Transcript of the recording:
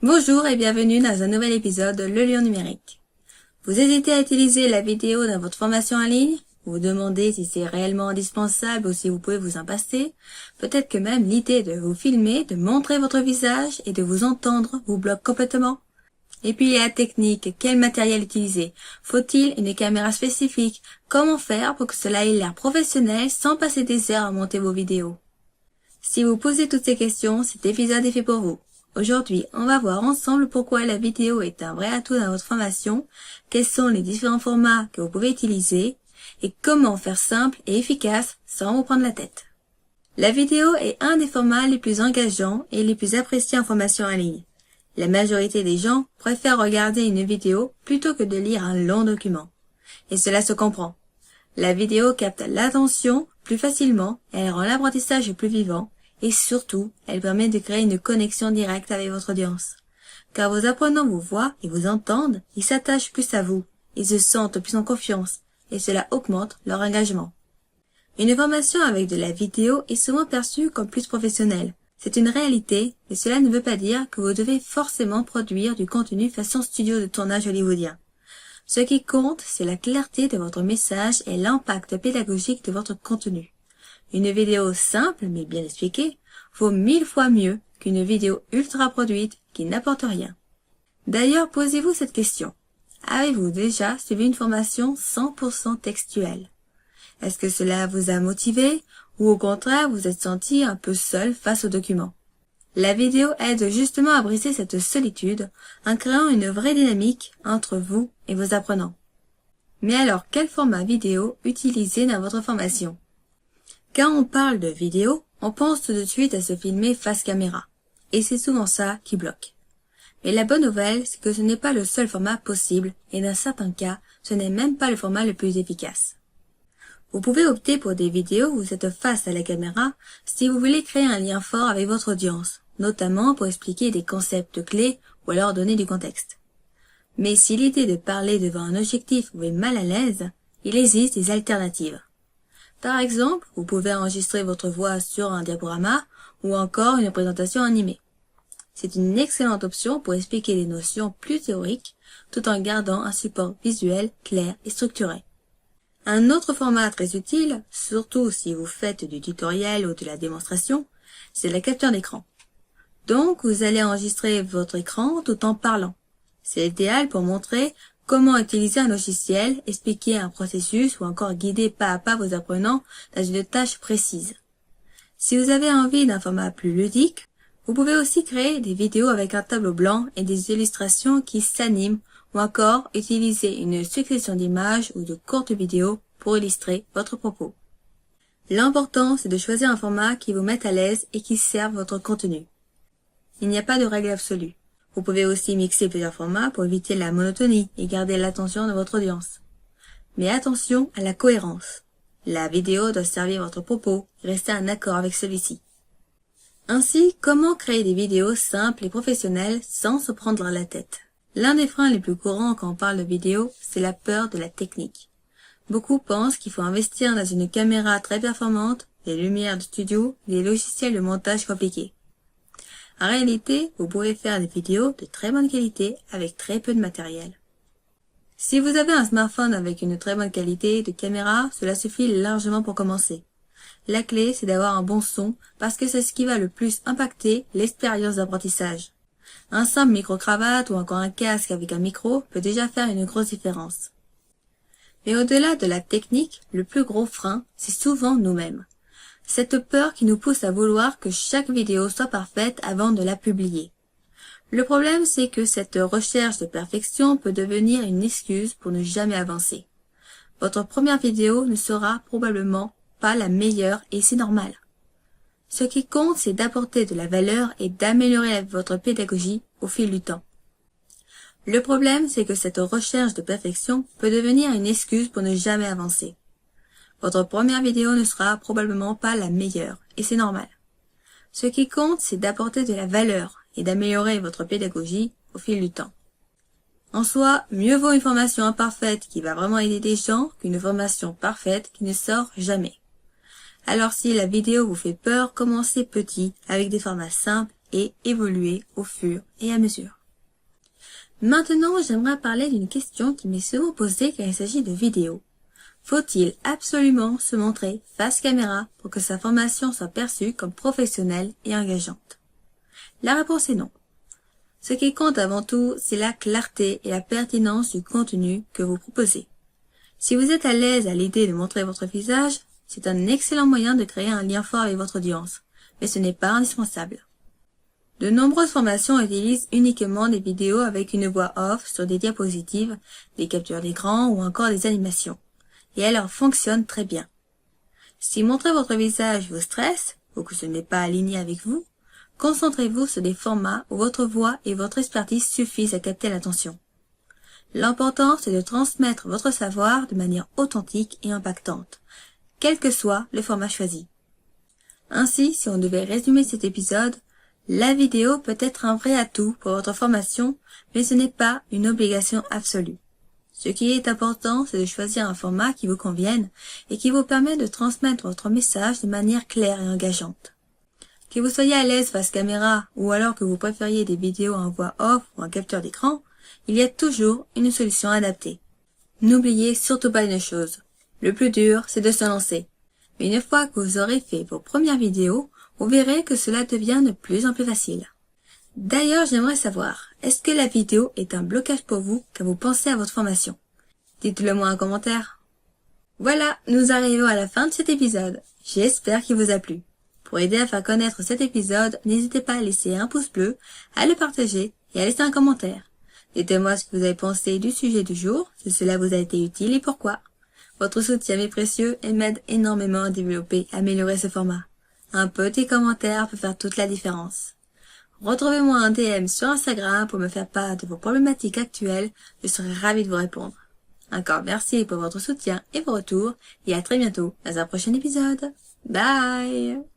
Bonjour et bienvenue dans un nouvel épisode de Le Lion Numérique. Vous hésitez à utiliser la vidéo dans votre formation en ligne? Vous vous demandez si c'est réellement indispensable ou si vous pouvez vous en passer? Peut-être que même l'idée de vous filmer, de montrer votre visage et de vous entendre vous bloque complètement? Et puis il y a la technique, quel matériel utiliser? Faut-il une caméra spécifique? Comment faire pour que cela ait l'air professionnel sans passer des heures à monter vos vidéos? Si vous posez toutes ces questions, cet épisode est fait pour vous. Aujourd'hui, on va voir ensemble pourquoi la vidéo est un vrai atout dans votre formation, quels sont les différents formats que vous pouvez utiliser et comment faire simple et efficace sans vous prendre la tête. La vidéo est un des formats les plus engageants et les plus appréciés en formation en ligne. La majorité des gens préfèrent regarder une vidéo plutôt que de lire un long document. Et cela se comprend. La vidéo capte l'attention plus facilement, elle rend l'apprentissage plus vivant et surtout, elle permet de créer une connexion directe avec votre audience. Car vos apprenants vous voient et vous entendent, ils s'attachent plus à vous, ils se sentent plus en confiance et cela augmente leur engagement. Une formation avec de la vidéo est souvent perçue comme plus professionnelle. C'est une réalité, mais cela ne veut pas dire que vous devez forcément produire du contenu façon studio de tournage hollywoodien. Ce qui compte, c'est la clarté de votre message et l'impact pédagogique de votre contenu. Une vidéo simple mais bien expliquée vaut 1000 fois mieux qu'une vidéo ultra produite qui n'apporte rien. D'ailleurs, posez-vous cette question. Avez-vous déjà suivi une formation 100% textuelle? Est-ce que cela vous a motivé ou au contraire vous êtes senti un peu seul face aux documents? La vidéo aide justement à briser cette solitude en créant une vraie dynamique entre vous et vos apprenants. Mais alors, quel format vidéo utiliser dans votre formation? Quand on parle de vidéo, on pense tout de suite à se filmer face caméra. Et c'est souvent ça qui bloque. Mais la bonne nouvelle, c'est que ce n'est pas le seul format possible et dans certains cas, ce n'est même pas le format le plus efficace. Vous pouvez opter pour des vidéos où vous êtes face à la caméra si vous voulez créer un lien fort avec votre audience, notamment pour expliquer des concepts clés ou alors donner du contexte. Mais si l'idée de parler devant un objectif vous met mal à l'aise, il existe des alternatives. Par exemple, vous pouvez enregistrer votre voix sur un diaporama ou encore une présentation animée. C'est une excellente option pour expliquer des notions plus théoriques tout en gardant un support visuel clair et structuré. Un autre format très utile, surtout si vous faites du tutoriel ou de la démonstration, c'est la capture d'écran. Donc, vous allez enregistrer votre écran tout en parlant. C'est idéal pour montrer comment utiliser un logiciel, expliquer un processus ou encore guider pas à pas vos apprenants dans une tâche précise. Si vous avez envie d'un format plus ludique, vous pouvez aussi créer des vidéos avec un tableau blanc et des illustrations qui s'animent ou encore utiliser une succession d'images ou de courtes vidéos pour illustrer votre propos. L'important, c'est de choisir un format qui vous mette à l'aise et qui serve votre contenu. Il n'y a pas de règle absolue. Vous pouvez aussi mixer plusieurs formats pour éviter la monotonie et garder l'attention de votre audience. Mais attention à la cohérence. La vidéo doit servir votre propos et rester en accord avec celui-ci. Ainsi, comment créer des vidéos simples et professionnelles sans se prendre la tête? L'un des freins les plus courants quand on parle de vidéo, c'est la peur de la technique. Beaucoup pensent qu'il faut investir dans une caméra très performante, des lumières de studio et des logiciels de montage compliqués. En réalité, vous pouvez faire des vidéos de très bonne qualité avec très peu de matériel. Si vous avez un smartphone avec une très bonne qualité de caméra, cela suffit largement pour commencer. La clé, c'est d'avoir un bon son parce que c'est ce qui va le plus impacter l'expérience d'apprentissage. Un simple micro-cravate ou encore un casque avec un micro peut déjà faire une grosse différence. Mais au-delà de la technique, le plus gros frein, c'est souvent nous-mêmes. Cette peur qui nous pousse à vouloir que chaque vidéo soit parfaite avant de la publier. Le problème, c'est que cette recherche de perfection peut devenir une excuse pour ne jamais avancer. Votre première vidéo ne sera probablement pas la meilleure et c'est normal. Ce qui compte, c'est d'apporter de la valeur et d'améliorer votre pédagogie au fil du temps. Le problème, c'est que cette recherche de perfection peut devenir une excuse pour ne jamais avancer. Votre première vidéo ne sera probablement pas la meilleure, et c'est normal. Ce qui compte, c'est d'apporter de la valeur et d'améliorer votre pédagogie au fil du temps. En soi, mieux vaut une formation imparfaite qui va vraiment aider des gens qu'une formation parfaite qui ne sort jamais. Alors si la vidéo vous fait peur, commencez petit avec des formats simples et évoluer au fur et à mesure. Maintenant, j'aimerais parler d'une question qui m'est souvent posée quand il s'agit de vidéos. Faut-il absolument se montrer face caméra pour que sa formation soit perçue comme professionnelle et engageante? La réponse est non. Ce qui compte avant tout, c'est la clarté et la pertinence du contenu que vous proposez. Si vous êtes à l'aise à l'idée de montrer votre visage, c'est un excellent moyen de créer un lien fort avec votre audience, mais ce n'est pas indispensable. De nombreuses formations utilisent uniquement des vidéos avec une voix off sur des diapositives, des captures d'écran ou encore des animations, et elles leur fonctionnent très bien. Si montrer votre visage vous stresse, ou que ce n'est pas aligné avec vous, concentrez-vous sur des formats où votre voix et votre expertise suffisent à capter l'attention. L'important, c'est de transmettre votre savoir de manière authentique et impactante, quel que soit le format choisi. Ainsi, si on devait résumer cet épisode, la vidéo peut être un vrai atout pour votre formation, mais ce n'est pas une obligation absolue. Ce qui est important, c'est de choisir un format qui vous convienne et qui vous permet de transmettre votre message de manière claire et engageante. Que vous soyez à l'aise face caméra ou alors que vous préfériez des vidéos en voix off ou en capture d'écran, il y a toujours une solution adaptée. N'oubliez surtout pas une chose, le plus dur c'est de se lancer. Mais une fois que vous aurez fait vos premières vidéos, vous verrez que cela devient de plus en plus facile. D'ailleurs, j'aimerais savoir, est-ce que la vidéo est un blocage pour vous quand vous pensez à votre formation? Dites-le moi en commentaire. Voilà, nous arrivons à la fin de cet épisode. J'espère qu'il vous a plu. Pour aider à faire connaître cet épisode, n'hésitez pas à laisser un pouce bleu, à le partager et à laisser un commentaire. Dites-moi ce que vous avez pensé du sujet du jour, si cela vous a été utile et pourquoi. Votre soutien est précieux et m'aide énormément à développer et améliorer ce format. Un petit commentaire peut faire toute la différence. Retrouvez-moi en DM sur Instagram pour me faire part de vos problématiques actuelles, je serai ravie de vous répondre. Encore merci pour votre soutien et vos retours et à très bientôt dans un prochain épisode. Bye!